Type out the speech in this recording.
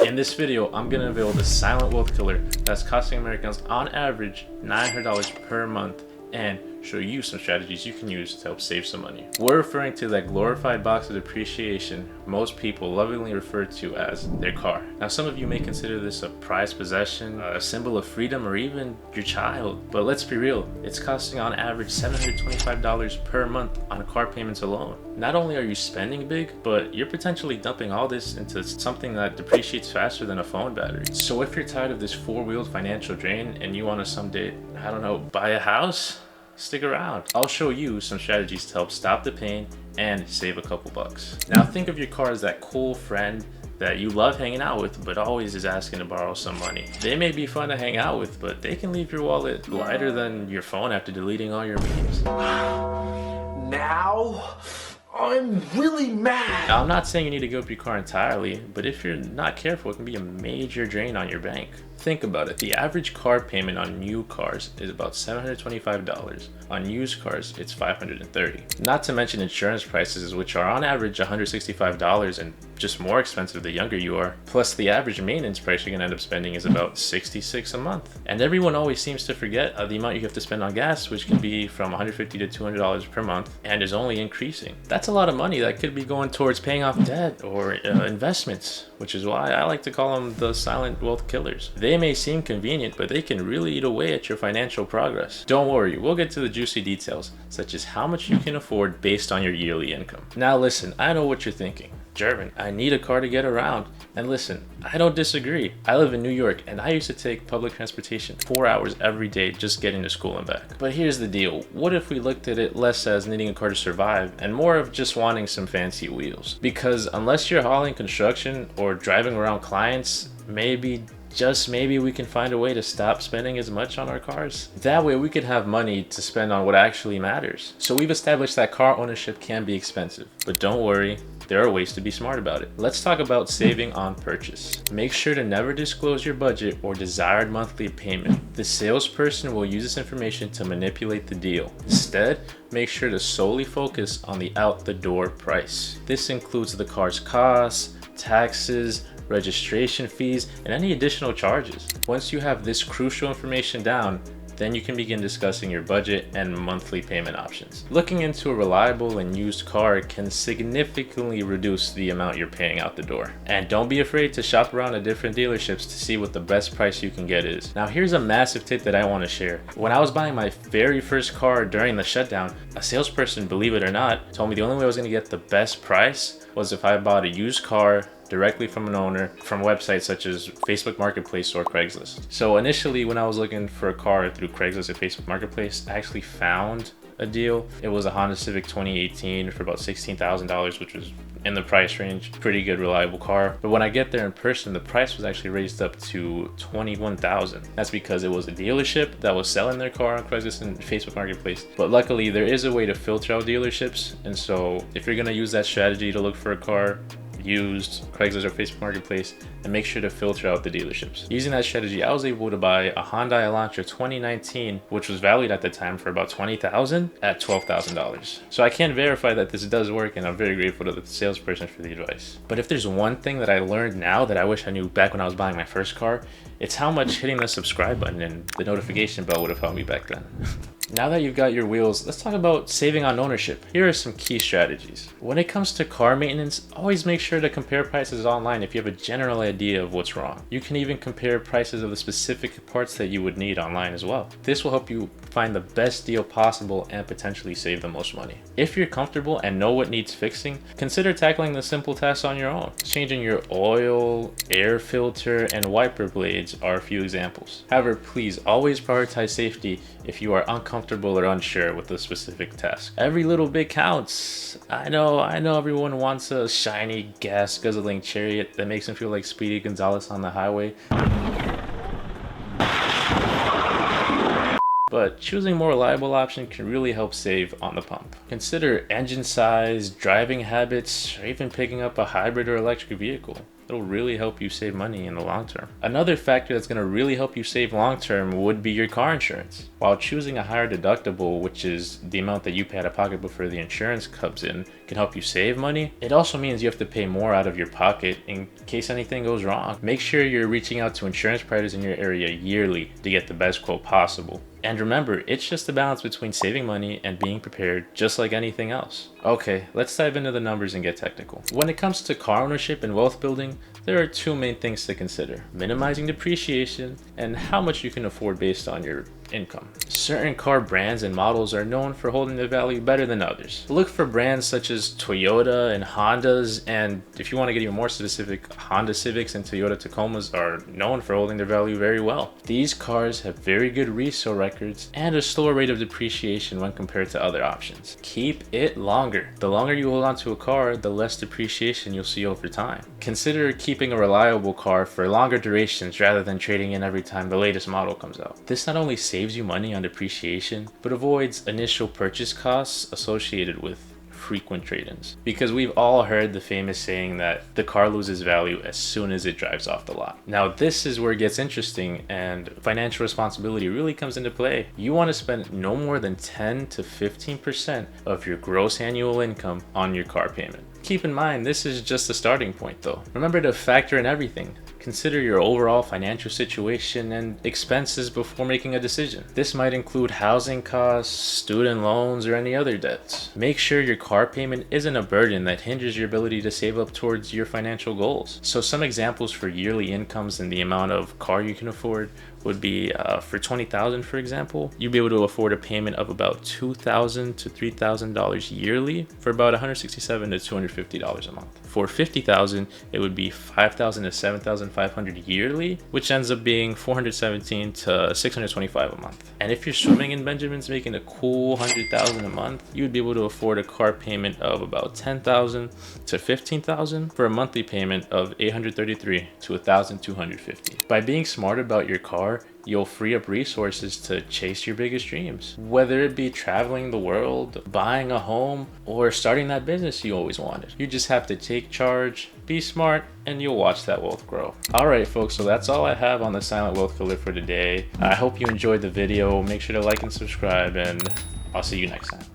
In this video, I'm gonna unveil the silent wealth killer that's costing Americans on average $900 per month and show you some strategies you can use to help save some money. We're referring to that glorified box of depreciation most people lovingly refer to as their car. Now, some of you may consider this a prized possession, a symbol of freedom, or even your child. But let's be real, it's costing on average $725 per month on car payments alone. Not only are you spending big, but you're potentially dumping all this into something that depreciates faster than a phone battery. So if you're tired of this four-wheeled financial drain and you want to someday, I don't know, buy a house, stick around. I'll show you some strategies to help stop the pain and save a couple bucks. Now think of your car as that cool friend that you love hanging out with, but always is asking to borrow some money. They may be fun to hang out with, but they can leave your wallet lighter than your phone after deleting all your memes. Now I'm really mad. Now, I'm not saying you need to give up your car entirely, but if you're not careful, it can be a major drain on your bank. Think about it. The average car payment on new cars is about $725. On used cars, it's $530. Not to mention insurance prices, which are on average $165 and just more expensive the younger you are. Plus, the average maintenance price you're gonna end up spending is about $66 a month. And everyone always seems to forget the amount you have to spend on gas, which can be from $150 to $200 per month and is only increasing. That's a lot of money that could be going towards paying off debt or investments, which is why I like to call them the silent wealth killers. They may seem convenient, but they can really eat away at your financial progress. Don't worry, we'll get to the juicy details, such as how much you can afford based on your yearly income. Now listen, I know what you're thinking. Jervin, I need a car to get around. And listen, I don't disagree. I live in New York and I used to take public transportation 4 hours every day just getting to school and back. But here's the deal. What if we looked at it less as needing a car to survive and more of just wanting some fancy wheels? Because unless you're hauling construction or driving around clients, just maybe we can find a way to stop spending as much on our cars. That way we can have money to spend on what actually matters. So we've established that car ownership can be expensive, but don't worry, there are ways to be smart about it. Let's talk about saving on purchase. Make sure to never disclose your budget or desired monthly payment. The salesperson will use this information to manipulate the deal. Instead, make sure to solely focus on the out-the-door price. This includes the car's costs, taxes, registration fees, and any additional charges. Once you have this crucial information down, then you can begin discussing your budget and monthly payment options. Looking into a reliable and used car can significantly reduce the amount you're paying out the door. And don't be afraid to shop around at different dealerships to see what the best price you can get is. Now here's a massive tip that I want to share. When I was buying my very first car during the shutdown, a salesperson, believe it or not, told me the only way I was going to get the best price was if I bought a used car directly from an owner from websites such as Facebook Marketplace or Craigslist. So initially when I was looking for a car through Craigslist or Facebook Marketplace, I actually found a deal. It was a Honda Civic 2018 for about $16,000, which was in the price range. Pretty good, reliable car. But when I get there in person, the price was actually raised up to $21,000. That's because it was a dealership that was selling their car on Craigslist and Facebook Marketplace. But luckily there is a way to filter out dealerships. And so if you're gonna use that strategy to look for a car, used Craigslist or Facebook Marketplace, and make sure to filter out the dealerships. Using that strategy, I was able to buy a Hyundai Elantra 2019, which was valued at the time for about $20,000 at $12,000. So I can verify that this does work, and I'm very grateful to the salesperson for the advice. But if there's one thing that I learned now that I wish I knew back when I was buying my first car, it's how much hitting the subscribe button and the notification bell would have helped me back then. Now that you've got your wheels, let's talk about saving on ownership. Here are some key strategies. When it comes to car maintenance, always make sure to compare prices online if you have a general idea of what's wrong. You can even compare prices of the specific parts that you would need online as well. This will help you find the best deal possible and potentially save the most money. If you're comfortable and know what needs fixing, consider tackling the simple tasks on your own. Changing your oil, air filter, and wiper blades are a few examples. However, please always prioritize safety if you are uncomfortable or unsure with a specific task. Every little bit counts. I know everyone wants a shiny gas guzzling chariot that makes them feel like Speedy Gonzalez on the highway. But choosing a more reliable option can really help save on the pump. Consider engine size, driving habits, or even picking up a hybrid or electric vehicle. It'll really help you save money in the long term. Another factor that's going to really help you save long term would be your car insurance. While choosing a higher deductible, which is the amount that you pay out of pocket before the insurance comes in, can help you save money, it also means you have to pay more out of your pocket in case anything goes wrong. Make sure you're reaching out to insurance providers in your area yearly to get the best quote possible. And remember, it's just a balance between saving money and being prepared, just like anything else. Okay, let's dive into the numbers and get technical. When it comes to car ownership and wealth building, there are two main things to consider: minimizing depreciation and how much you can afford based on your income. Certain car brands and models are known for holding their value better than others. Look for brands such as Toyota and Hondas, and if you want to get even more specific, Honda Civics and Toyota Tacomas are known for holding their value very well. These cars have very good resale records and a slower rate of depreciation when compared to other options. Keep it longer. The longer you hold on to a car, the less depreciation you'll see over time. Consider keeping a reliable car for longer durations rather than trading in every time the latest model comes out. This not only saves you money on depreciation, but avoids initial purchase costs associated with frequent trade-ins. Because we've all heard the famous saying that the car loses value as soon as it drives off the lot. Now this is where it gets interesting and financial responsibility really comes into play. You want to spend no more than 10 to 15% of your gross annual income on your car payment. Keep in mind, this is just a starting point though. Remember to factor in everything. Consider your overall financial situation and expenses before making a decision. This might include housing costs, student loans, or any other debts. Make sure your car payment isn't a burden that hinders your ability to save up towards your financial goals. So some examples for yearly incomes and the amount of car you can afford would be for $20,000, for example, you'd be able to afford a payment of about $2,000 to $3,000 yearly for about $167 to $250 a month. For $50,000, it would be $5,000 to $7,500 yearly, which ends up being $417 to $625 a month. And if you're swimming in Benjamins, making a cool $100,000 a month, you would be able to afford a car payment of about $10,000 to $15,000 for a monthly payment of $833 to $1,250. By being smart about your car, you'll free up resources to chase your biggest dreams. Whether it be traveling the world, buying a home, or starting that business you always wanted. You just have to take charge, be smart, and you'll watch that wealth grow. Alright folks, so that's all I have on the Silent Wealth Killer for today. I hope you enjoyed the video. Make sure to like and subscribe, and I'll see you next time.